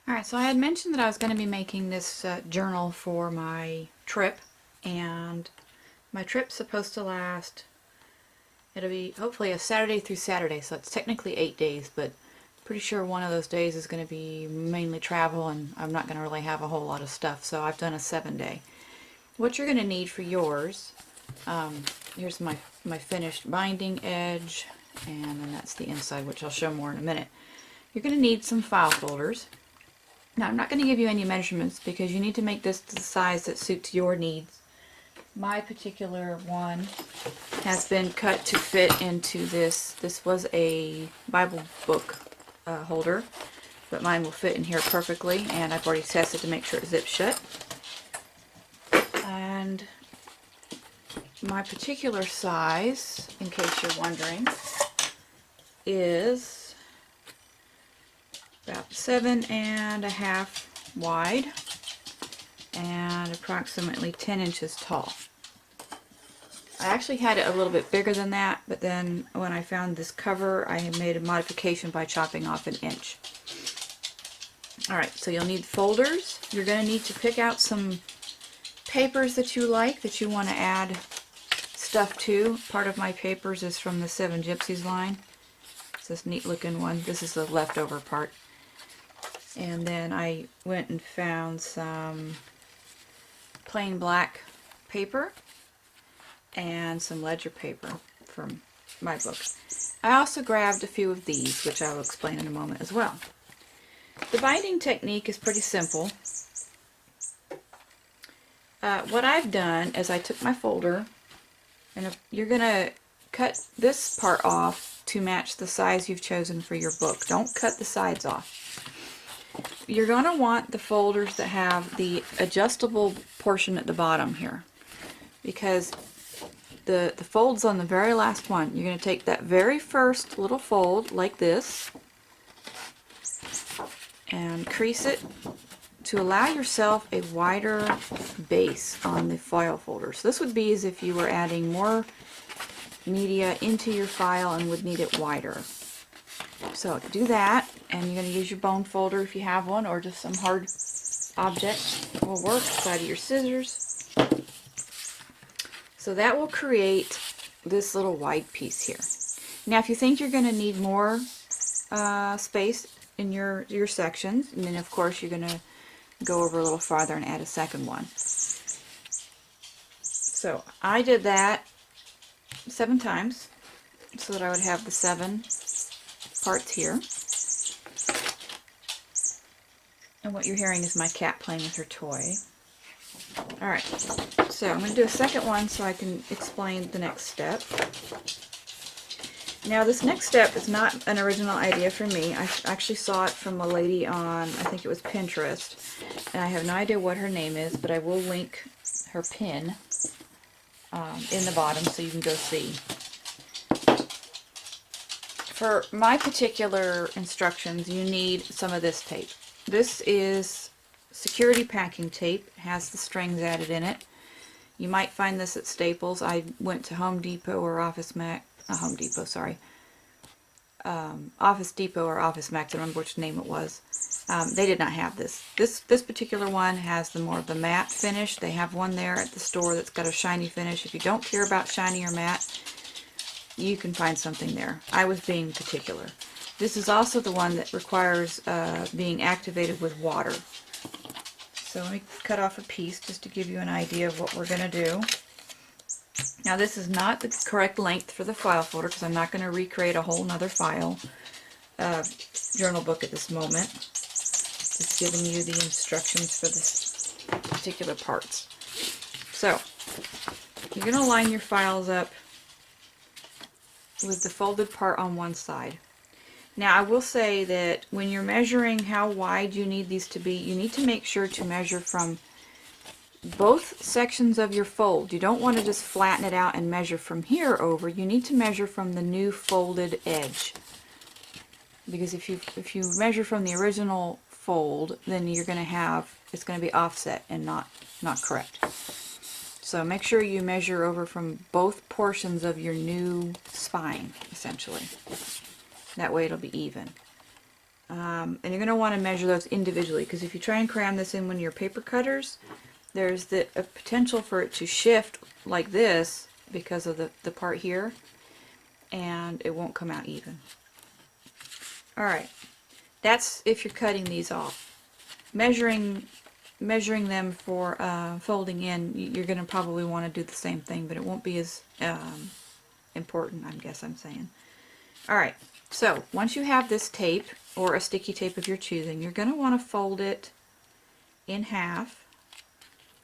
Alright, so I had mentioned that I was going to be making this journal for my trip, and my trip's supposed to last, it'll be hopefully a Saturday through Saturday, so it's technically 8 days, but pretty sure one of those days is going to be mainly travel, and I'm not going to really have a whole lot of stuff, so I've done a 7-day. What you're going to need for yours, here's my finished binding edge, and then that's the inside, which I'll show more in a minute. You're going to need some file folders. Now, I'm not going to give you any measurements because you need to make this the size that suits your needs. My particular one has been cut to fit into this. This was a Bible book holder, but mine will fit in here perfectly, and I've already tested to make sure it zips shut. And my particular size, in case you're wondering, is about 7.5 wide and approximately 10 inches tall. I actually had it a little bit bigger than that, but then when I found this cover, I made a modification by chopping off 1 inch. Alright, so you'll need folders. You're going to need to pick out some papers that you like, that you want to add stuff to. Part of my papers is from the Seven Gypsies line. It's this neat looking one. This is the leftover part. And then I went and found some plain black paper and some ledger paper from my book. I also grabbed a few of these, which I will explain in a moment as well. The binding technique is pretty simple. What I've done is I took my folder, and if you're going to cut this part off to match the size you've chosen for your book. Don't cut the sides off. You're going to want the folders that have the adjustable portion at the bottom here, because the folds on the very last one, you're going to take that very first little fold like this and crease it to allow yourself a wider base on the file folder. So this would be as if you were adding more media into your file and would need it wider. So do that, and you're going to use your bone folder if you have one, or just some hard object will work, side of your scissors. So that will create this little wide piece here. Now if you think you're going to need more space in your sections, and then of course you're going to go over a little farther and add a second one. So I did that 7 times so that I would have the 7 parts here. And what you're hearing is my cat playing with her toy. Alright, so I'm going to do a second one so I can explain the next step. Now this next step is not an original idea for me. I actually saw it from a lady on, I think it was Pinterest, and I have no idea what her name is, but I will link her pin in the bottom so you can go see. For my particular instructions, you need some of this tape. This is security packing tape. It has the strings added in it. You might find this at Staples. I went to Home Depot or Office Max. Office Depot or Office Max. I don't remember which name it was. They did not have this. This particular one has the more of the matte finish. They have one there at the store that's got a shiny finish. If you don't care about shiny or matte, you can find something there. I was being particular. This is also the one that requires being activated with water. So let me cut off a piece just to give you an idea of what we're going to do. Now this is not the correct length for the file folder because I'm not going to recreate a whole nother file journal book at this moment. Just giving you the instructions for this particular parts. So you're going to line your files up with the folded part on one side. Now I will say that when you're measuring how wide you need these to be, you need to make sure to measure from both sections of your fold. You don't want to just flatten it out and measure from here over. You need to measure from the new folded edge. Because if you measure from the original fold, then you're going to have, it's going to be offset and not correct. So make sure you measure over from both portions of your new spine, essentially. That way it'll be even. And you're going to want to measure those individually, because if you try and cram this in one of your paper cutters, there's a potential for it to shift like this because of the part here, and it won't come out even. Alright, that's if you're cutting these off. Measuring them for folding in, you're going to probably want to do the same thing, but it won't be as important, I guess I'm saying. Alright, so once you have this tape, or a sticky tape of your choosing, you're going to want to fold it in half.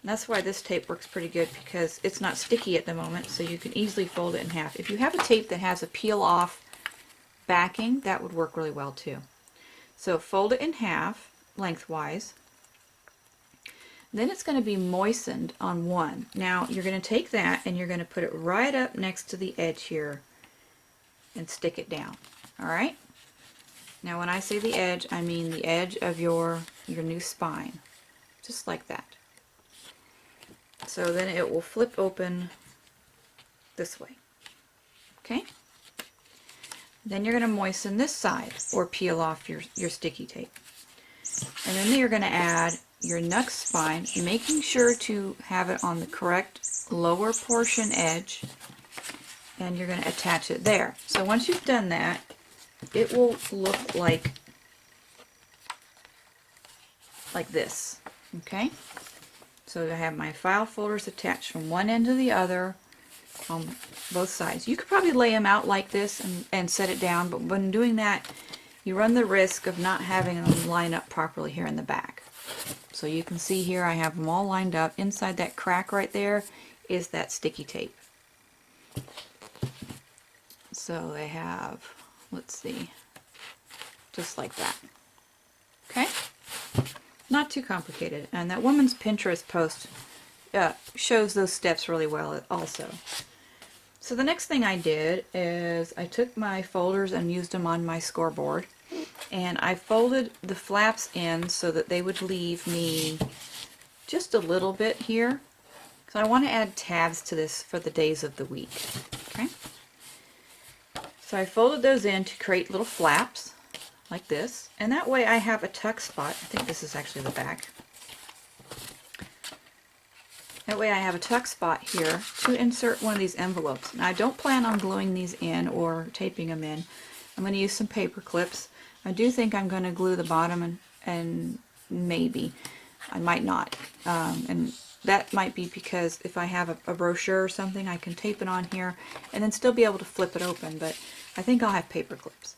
And that's why this tape works pretty good, because it's not sticky at the moment, so you can easily fold it in half. If you have a tape that has a peel off backing, that would work really well too. So fold it in half lengthwise. Then it's going to be moistened on one. Now you're going to take that and you're going to put it right up next to the edge here and stick it down. Alright? Now when I say the edge, I mean the edge of your new spine. Just like that. So then it will flip open this way. Okay? Then you're going to moisten this side, or peel off your sticky tape. And then you're going to add your knuck spine, making sure to have it on the correct lower portion edge, and you're going to attach it there. So once you've done that, it will look like this. Okay? So I have my file folders attached from one end to the other on both sides. You could probably lay them out like this and set it down, but when doing that, you run the risk of not having them line up properly here in the back. So you can see here I have them all lined up. Inside that crack right there is that sticky tape. So they have, let's see, just like that. Okay? Not too complicated. And that woman's Pinterest post shows those steps really well also. So the next thing I did is I took my folders and used them on my scoreboard, and I folded the flaps in so that they would leave me just a little bit here, because I want to add tabs to this for the days of the week. Okay? So I folded those in to create little flaps like this, and that way I have a tuck spot. I think this is actually the back. That way I have a tuck spot here to insert one of these envelopes. Now I don't plan on gluing these in or taping them in. I'm going to use some paper clips. I do think I'm going to glue the bottom, and maybe I might not. And that might be because if I have a brochure or something, I can tape it on here and then still be able to flip it open, but I think I'll have paper clips.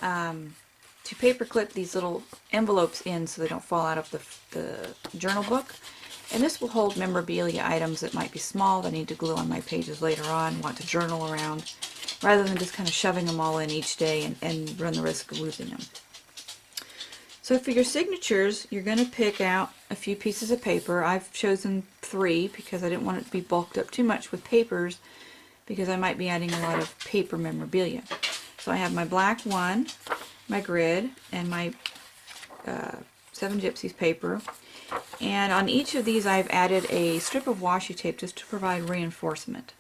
To paper clip these little envelopes in so they don't fall out of the journal book. And this will hold memorabilia items that might be small that I need to glue on my pages later on, want to journal around, rather than just kind of shoving them all in each day and run the risk of losing them. So for your signatures, you're going to pick out a few pieces of paper. I've chosen 3 because I didn't want it to be bulked up too much with papers, because I might be adding a lot of paper memorabilia. So I have my black one, my grid, and my 7 Gypsies paper. And on each of these I've added a strip of washi tape just to provide reinforcement.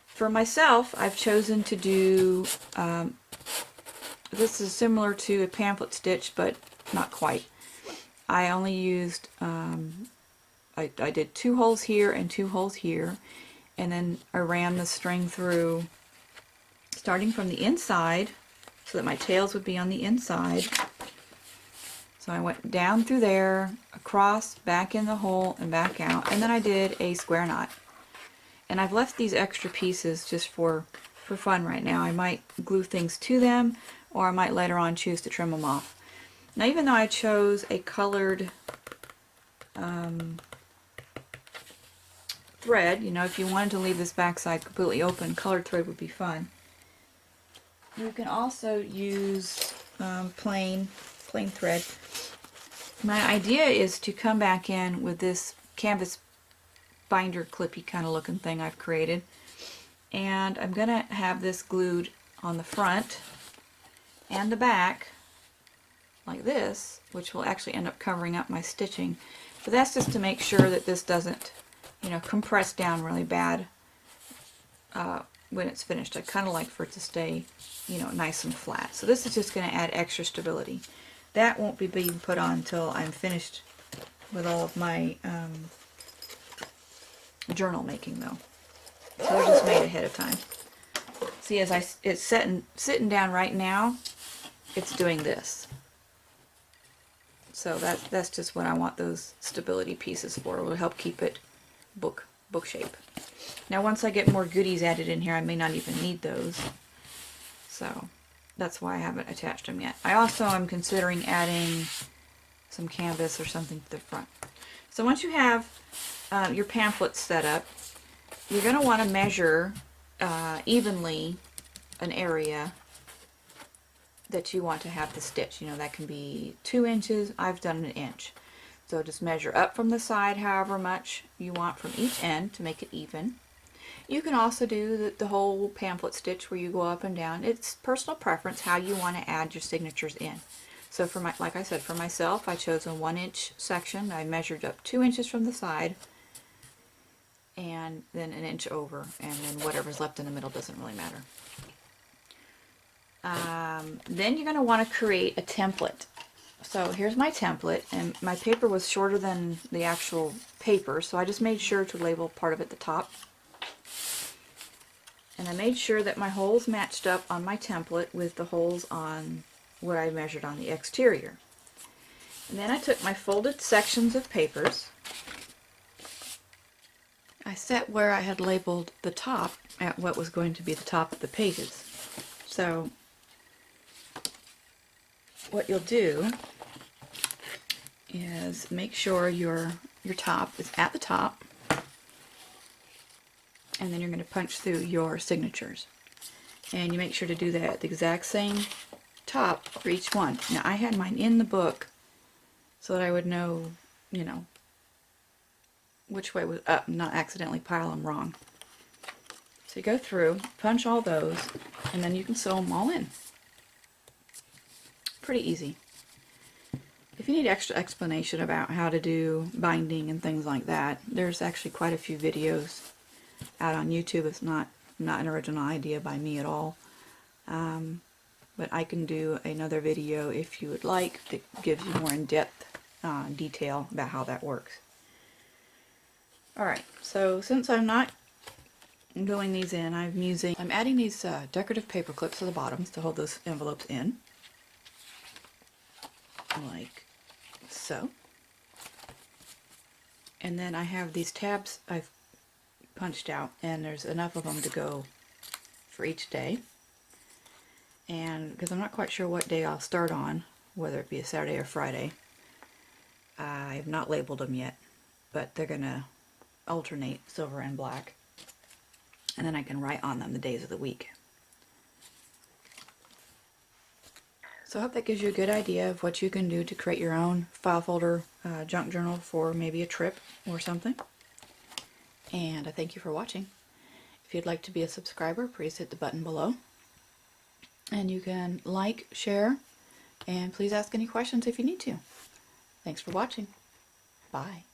For myself, I've chosen to do, this is similar to a pamphlet stitch, but not quite. I only used, I did 2 holes here and 2 holes here, and then I ran the string through, starting from the inside, so that my tails would be on the inside. So I went down through there, across, back in the hole, and back out, and then I did a square knot. And I've left these extra pieces just for fun right now. I might glue things to them, or I might later on choose to trim them off. Now even though I chose a colored thread, you know, if you wanted to leave this backside completely open, colored thread would be fun. You can also use plain thread. My idea is to come back in with this canvas binder clippy kind of looking thing I've created, and I'm going to have this glued on the front and the back like this, which will actually end up covering up my stitching. But that's just to make sure that this doesn't, you know, compress down really bad when it's finished. I kind of like for it to stay, you know, nice and flat. So this is just going to add extra stability. That won't be being put on until I'm finished with all of my journal making though. So they're just made ahead of time. See, as it's sitting down right now, it's doing this. So that's just what I want those stability pieces for. It will help keep it book shape. Now once I get more goodies added in here, I may not even need those. So that's why I haven't attached them yet. I also am considering adding some canvas or something to the front. So once you have your pamphlets set up, you're going to want to measure evenly an area that you want to have the stitch. You know, that can be 2 inches. I've done 1 inch. So just measure up from the side however much you want from each end to make it even. You can also do the whole pamphlet stitch where you go up and down. It's personal preference how you want to add your signatures in. So for my, like I said, for myself, I chose a 1 inch section. I measured up 2 inches from the side and then 1 inch over, and then whatever's left in the middle doesn't really matter. Then you're going to want to create a template. So here's my template, and my paper was shorter than the actual paper, so I just made sure to label part of it at the top. And I made sure that my holes matched up on my template with the holes on where I measured on the exterior. And then I took my folded sections of papers. I set where I had labeled the top at what was going to be the top of the pages. So what you'll do is make sure your top is at the top, and then you're going to punch through your signatures. And you make sure to do that at the exact same top for each one. Now I had mine in the book so that I would know, you know, which way was up and not accidentally pile them wrong. So you go through, punch all those, and then you can sew them all in. Pretty easy. If you need extra explanation about how to do binding and things like that, there's actually quite a few videos out on YouTube. It's not an original idea by me at all. But I can do another video if you would like that gives you more in-depth detail about how that works. Alright, so since I'm not gluing these in, I'm adding these decorative paper clips to the bottoms to hold those envelopes in. Like so. And then I have these tabs I've punched out, and there's enough of them to go for each day. And because I'm not quite sure what day I'll start on, whether it be a Saturday or Friday, I have not labeled them yet, but they're going to alternate silver and black, and then I can write on them the days of the week. So I hope that gives you a good idea of what you can do to create your own file folder junk journal for maybe a trip or something. And I thank you for watching. If you'd like to be a subscriber, please hit the button below. And you can like, share, and please ask any questions if you need to. Thanks for watching. Bye.